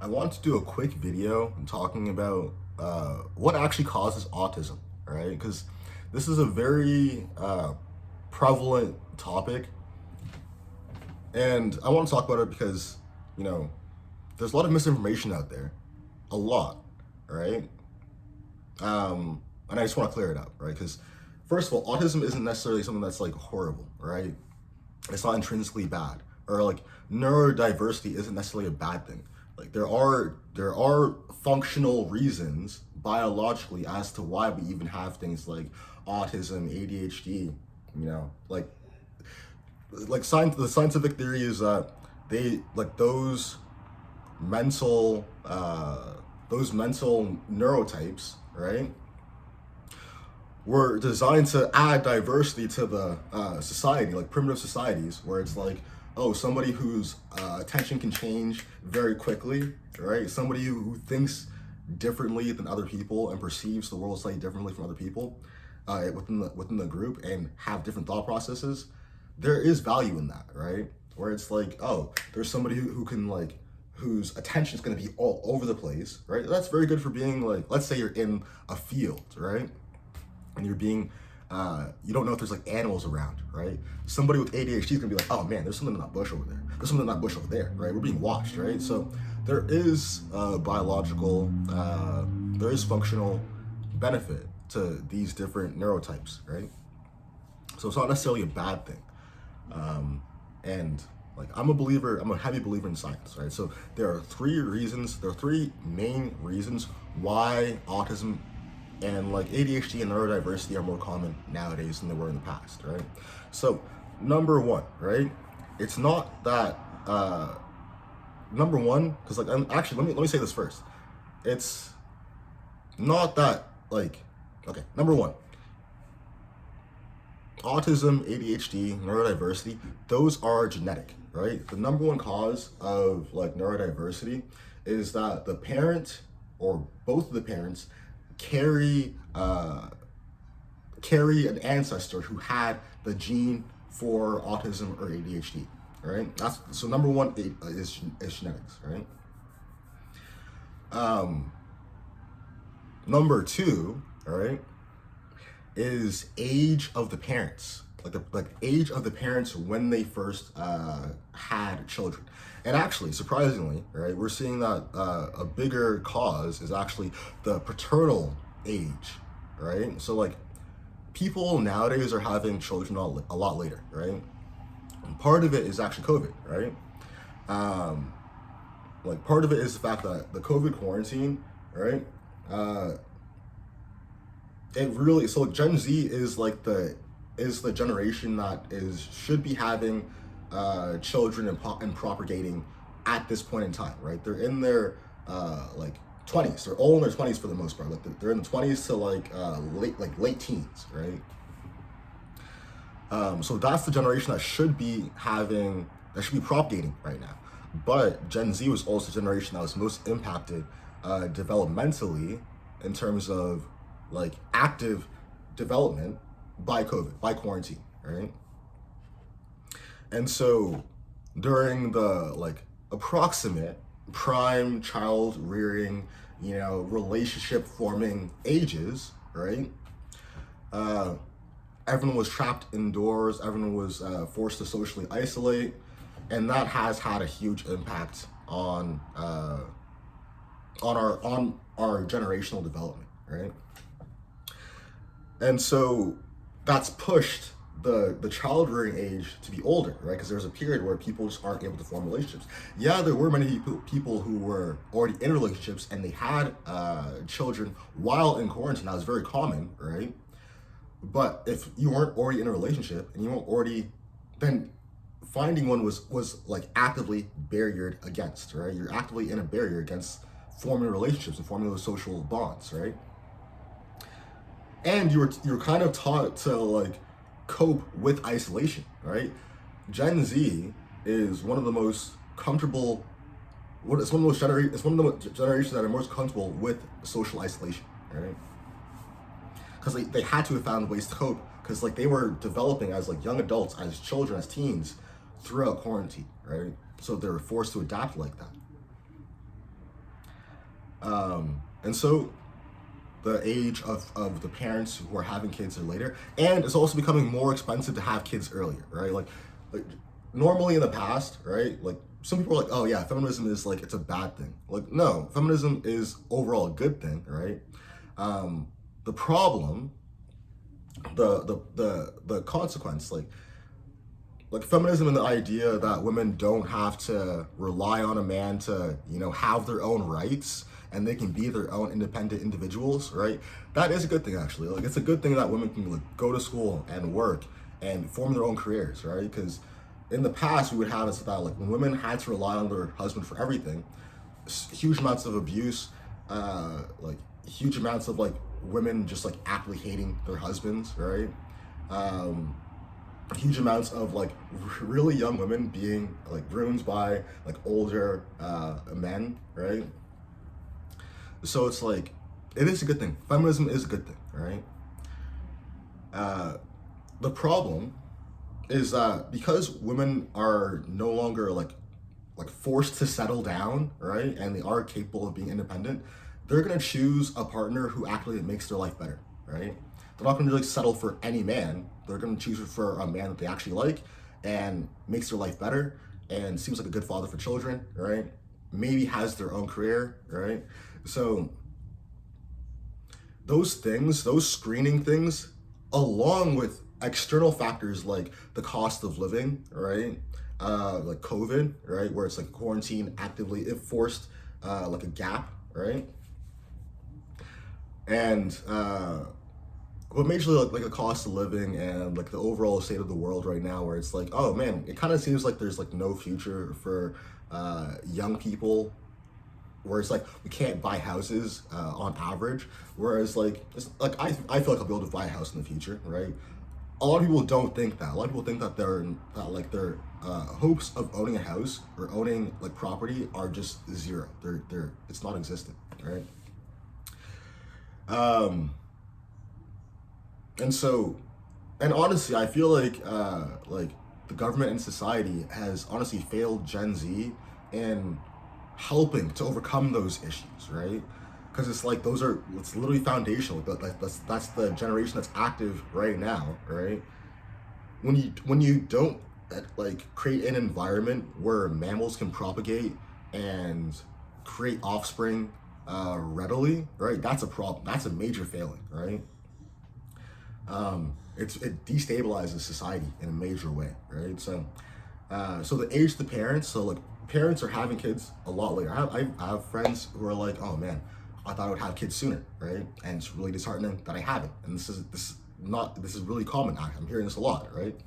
I wanted to do a quick video talking about what actually causes autism, right? Because this is a very prevalent topic, and I want to talk about it because, you know, there's a lot of misinformation out there, a lot, right? And I just want to clear it up, right? Because first of all, autism isn't necessarily something that's like horrible, right? It's not intrinsically bad, or like neurodiversity isn't necessarily a bad thing. Like there are functional reasons biologically as to why we even have things like autism, ADHD. You know, like science. The scientific theory is that they like those mental neurotypes, right, were designed to add diversity to the society, like primitive societies, where it's like, oh, somebody whose attention can change very quickly, right? Somebody who thinks differently than other people and perceives the world slightly differently from other people within the group and have different thought processes. There is value in that, right? Where it's like, oh, there's somebody who can like whose attention is going to be all over the place, right? That's very good for being like, let's say you're in a field, right? And you're being you don't know if there's like animals around, right? Somebody with ADHD is gonna be like, oh man, there's something in that bush over there. There's something in that bush over there, right? We're being watched, right? So there is biological, there is functional benefit to these different neurotypes, right? So it's not necessarily a bad thing. And like I'm a heavy believer in science, right? So there are three main reasons why autism and like ADHD and neurodiversity are more common nowadays than they were in the past, right? So number one, right? It's not that number one, because like I'm actually let me say this first. It's not that like okay, number one, autism, ADHD, neurodiversity, those are genetic, right? The number one cause of like neurodiversity is that the parent or both of the parents carry an ancestor who had the gene for autism or ADHD, right? That's so number one is genetics, right? Number two, all right, is age of the parents, like the age of the parents when they first had children. And actually, surprisingly, right, we're seeing that a bigger cause is actually the paternal age, right? So like people nowadays are having children a lot later, right? And part of it is actually COVID, right? Like part of it is the fact that the COVID quarantine, right? It really so Gen Z is like the generation that should be having children and propagating at this point in time, right? They're in their like 20s. They're all in their 20s for the most part. Like they're in the 20s to like late teens, right? So that's the generation that should be propagating right now. But Gen Z was also the generation that was most impacted developmentally in terms of like active development by COVID, by quarantine, right? And so during the like approximate prime child rearing, relationship forming ages, right? Everyone was trapped indoors. Everyone was forced to socially isolate, and that has had a huge impact on our generational development, right? And so that's pushed the child rearing age to be older, right? Because there's a period where people just aren't able to form relationships. Yeah, there were many people who were already in relationships and they had children while in quarantine. That was very common, right? But if you weren't already in a relationship and you weren't already, then finding one was like actively barriered against, right? You're actively in a barrier against forming relationships and forming those social bonds, right? And you're kind of taught to like cope with isolation, right? Gen Z is one of the most comfortable. It's one of the generations that are most comfortable with social isolation, right? Because they had to have found ways to cope because like they were developing as like young adults, as children, as teens throughout quarantine, right? So they were forced to adapt like that. And so the age of the parents who are having kids are later, and it's also becoming more expensive to have kids earlier, right? Like normally in the past, right? Like some people are like, oh yeah, feminism is like it's a bad thing. Like no, feminism is overall a good thing, right? The problem, the consequence, like feminism and the idea that women don't have to rely on a man to, you know, have their own rights and they can be their own independent individuals, right? That is a good thing, actually. Like it's a good thing that women can like go to school and work and form their own careers, right? Because in the past we would have it so that like when women had to rely on their husband for everything, huge amounts of abuse, like huge amounts of like women just like aptly hating their husbands, right? Um, Huge amounts of like really young women being like ruined by like older men, right? So it's like it is a good thing. Feminism is a good thing, right? The problem is that because women are no longer like forced to settle down, right? And they are capable of being independent, they're gonna choose a partner who actually makes their life better, right? They're not gonna like settle for any man. They're gonna choose for a man that they actually like and makes their life better and seems like a good father for children, right? Maybe has their own career, right? So those things, those screening things, along with external factors like the cost of living, right? Like COVID, right? Where it's like quarantine actively, it forced like a gap, right? And what majorly like the cost of living and like the overall state of the world right now, where it's like, oh man, it kind of seems like there's like no future for young people, where it's like we can't buy houses on average, whereas like it's like I feel like I'll be able to buy a house in the future, right? A lot of people don't think that. A lot of people think that their hopes of owning a house or owning like property are just zero. They're it's not existent, right? And so, and honestly, I feel like the government and society has honestly failed Gen Z in helping to overcome those issues, right? Because it's like those are it's literally foundational. That's the generation that's active right now, right? When you don't like create an environment where mammals can propagate and create offspring readily, right? That's a problem. That's a major failing, right? It destabilizes society in a major way, right? So, so the age of the parents, so like parents are having kids a lot later. I have friends who are like, oh man, I thought I would have kids sooner, right? And it's really disheartening that I haven't. And this is really common. I'm hearing this a lot, right?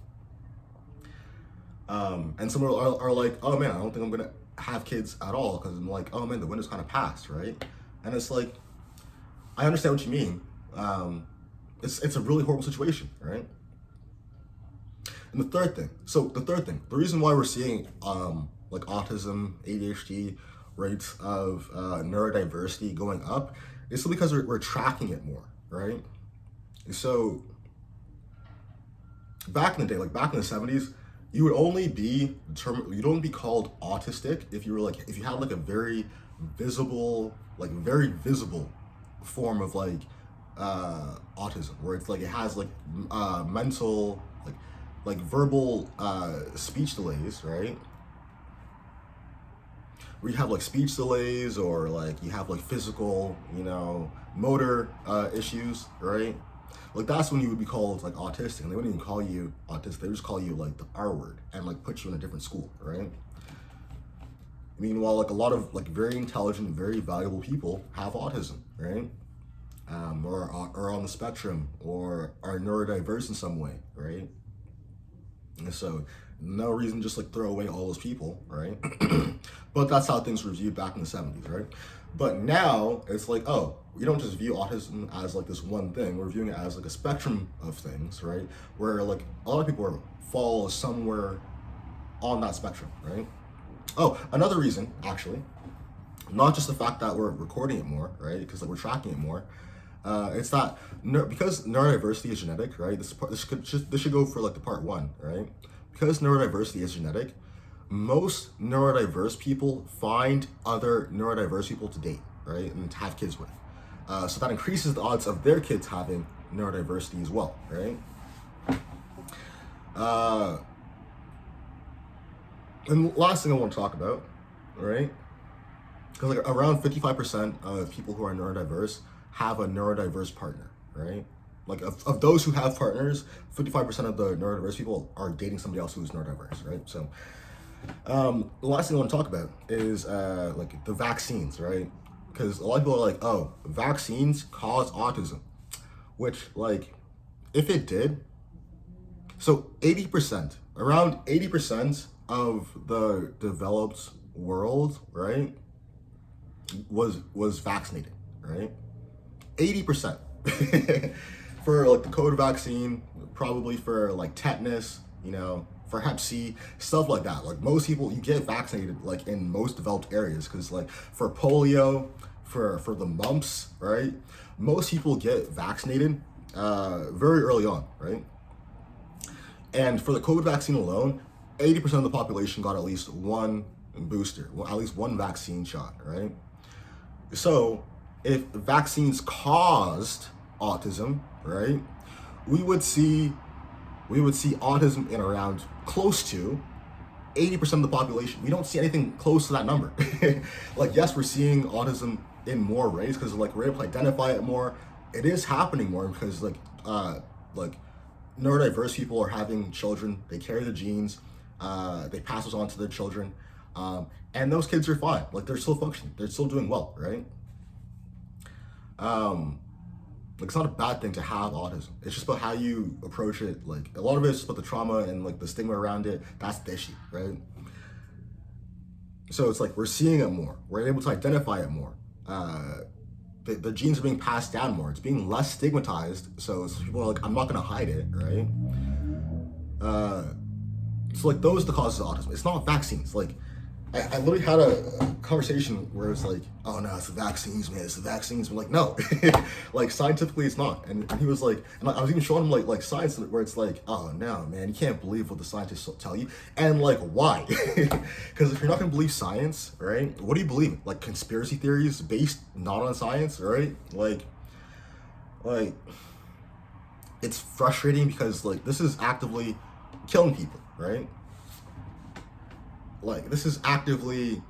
And some are like, oh man, I don't think I'm gonna have kids at all because I'm like, oh man, the window's kind of passed, right? And it's like, I understand what you mean. It's a really horrible situation, right? And the reason why we're seeing like autism, ADHD rates of neurodiversity going up is simply because we're tracking it more, right? So back in the day, like back in the 70s, you would only be you'd only be called autistic if you were like if you had like a very visible form of like autism, where it's like it has like mental like verbal speech delays, right? Where you have like speech delays or like you have like physical, you know, motor issues, right? Like that's when you would be called like autistic, and they wouldn't even call you autistic. They would just call you like the R word and like put you in a different school, right? Meanwhile, like a lot of like very intelligent, very valuable people have autism, right? Or are on the spectrum or are neurodiverse in some way, right? And so no reason to just like throw away all those people, right? But that's how things were viewed back in the 70s, right? But now it's like, oh, we don't just view autism as like this one thing. We're viewing it as like a spectrum of things, right? Where like a lot of people fall somewhere on that spectrum, right? Oh, another reason, actually, not just the fact that we're recording it more, right? Because like we're tracking it more. It's that because neurodiversity is genetic, right? This should go for like the part one, right? Because neurodiversity is genetic, most neurodiverse people find other neurodiverse people to date, right, and to have kids with. So that increases the odds of their kids having neurodiversity as well, right? And the last thing I want to talk about, right? Because like around 55% of people who are neurodiverse have a neurodiverse partner, right? Like of those who have partners, 55% of the neurodiverse people are dating somebody else who's neurodiverse, right? So the last thing I want to talk about is like the vaccines, right? Because a lot of people are like, oh, vaccines cause autism, which like if it did, so 80%, around 80% of the developed world, right, was vaccinated, right? 80% for like the COVID vaccine, probably for like tetanus, you know, for Hep C, stuff like that. Like most people, you get vaccinated like in most developed areas because like for polio, for the mumps, right? Most people get vaccinated very early on, right? And for the COVID vaccine alone, 80% of the population got at least one booster, well, at least one vaccine shot, right? So if vaccines caused autism, right, we would see autism in around close to 80% of the population. We don't see anything close to that number. Like, yes, we're seeing autism in more rates because like we're able to identify it more. It is happening more because like neurodiverse people are having children. They carry the genes. They pass those on to their children. And those kids are fine. Like they're still functioning. They're still doing well, right? Like it's not a bad thing to have autism. It's just about how you approach it. Like a lot of it is about the trauma and like the stigma around it. That's the issue, right? So it's like we're seeing it more. We're able to identify it more. The genes are being passed down more. It's being less stigmatized. So people are like, I'm not gonna hide it, right? So like those are the causes of autism. It's not vaccines. Like I literally had a conversation where it's like, oh no, it's the vaccines, man, it's the vaccines. I'm like, no, like scientifically it's not. And he was like, and I was even showing him like science where it's like, oh no, man, you can't believe what the scientists tell you. And like, why? Because if you're not gonna believe science, right, what do you believe in? Like conspiracy theories based not on science, right? Like it's frustrating because like this is actively killing people, right? Like this is actively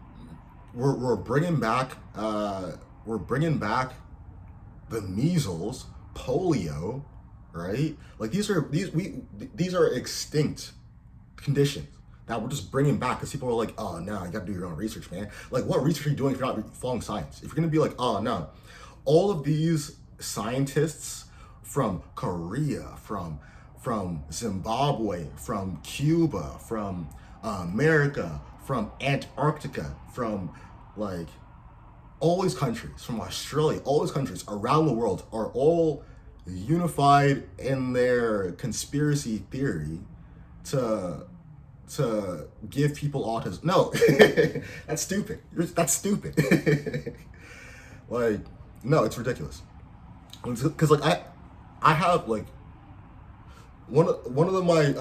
we're bringing back the measles, polio, right? Like these are extinct conditions that we're just bringing back because people are like, oh no, you gotta do your own research, man. Like what research are you doing if you're not following science? If you're gonna be like, oh no, all of these scientists from Korea, from Zimbabwe, from Cuba, from America, from Antarctica, from like all these countries, from Australia, all these countries around the world are all unified in their conspiracy theory to give people autism. No, that's stupid. That's stupid. Like, no, it's ridiculous. Because like I have like one of my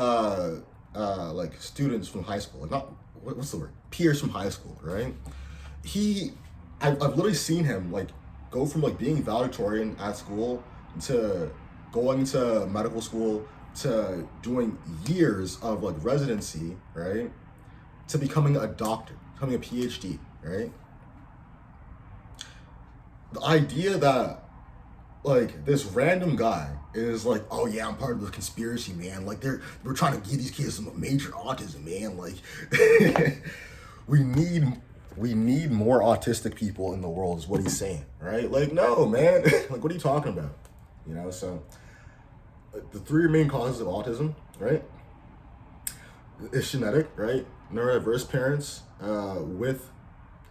like students from high school, like not what's the word, peers from high school, right? I've literally seen him like go from like being valedictorian at school to going to medical school to doing years of like residency, right? To becoming a doctor, becoming a PhD, right? The idea that like this random guy is like, oh yeah, I'm part of the conspiracy, man. Like we're trying to give these kids some major autism, man. Like we need more autistic people in the world is what he's saying, right? Like no, man. Like what are you talking about? You know, so the three main causes of autism, right? It's genetic, right? Neurodiverse parents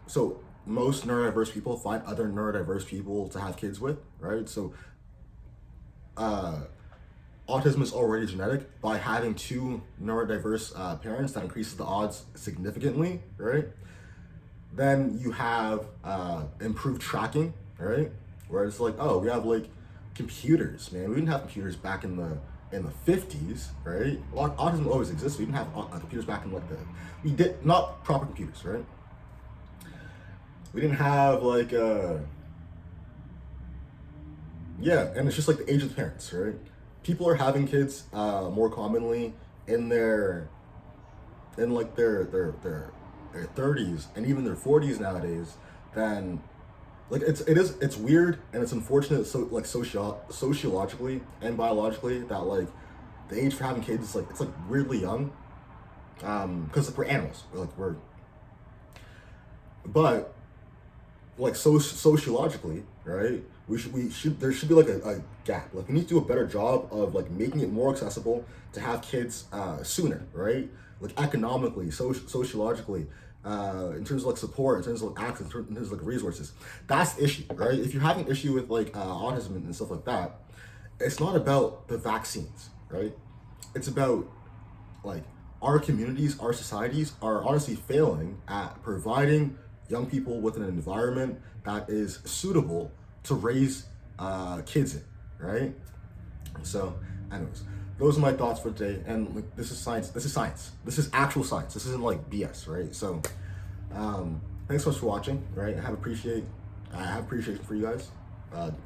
so most neurodiverse people find other neurodiverse people to have kids with, right? So autism is already genetic. By having two neurodiverse parents, that increases the odds significantly, right? Then you have improved tracking, right? Where it's like, oh, we have like computers, man. We didn't have computers back in the in the 50s, right? Well, autism always exists. We didn't have computers back in like we did not proper computers, right? We didn't have like yeah, and it's just like the age of the parents, right? People are having kids more commonly in like their 30s and even their 40s nowadays than like it's weird and it's unfortunate, so like sociologically and biologically, that like the age for having kids is like it's like weirdly young, because like we're animals, but like sociologically, right? We should there should be like a gap. Like we need to do a better job of like making it more accessible to have kids sooner, right? Like economically, sociologically, in terms of like support, in terms of like access, in terms of like resources. That's the issue, right? If you're having an issue with like autism and stuff like that, it's not about the vaccines, right? It's about like our communities, our societies are honestly failing at providing young people with an environment that is suitable to raise kids in, right? So, anyways, those are my thoughts for today. And like, this is science. This is science. This is actual science. This isn't like BS, right? So, thanks so much for watching, right? I have appreciation for you guys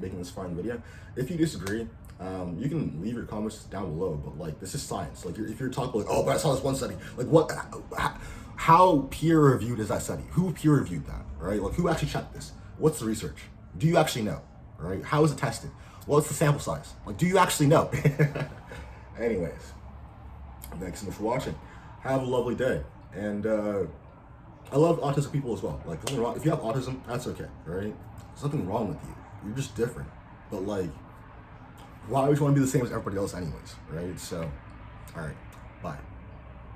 making this fine video. If you disagree, you can leave your comments down below. But like, this is science. Like, if you're talking like, oh, but I saw this one study. Like, what? How peer reviewed is that study? Who peer reviewed that? Right? Like, who actually checked this? What's the research? Do you actually know? Right? How is it tested? What's the sample size? Like, do you actually know? Anyways, thanks so much for watching. Have a lovely day. And I love autistic people as well. Like, nothing wrong. If you have autism, that's okay, right? There's nothing wrong with you. You're just different. But like, why would you want to be the same as everybody else anyways, right? So, all right, bye.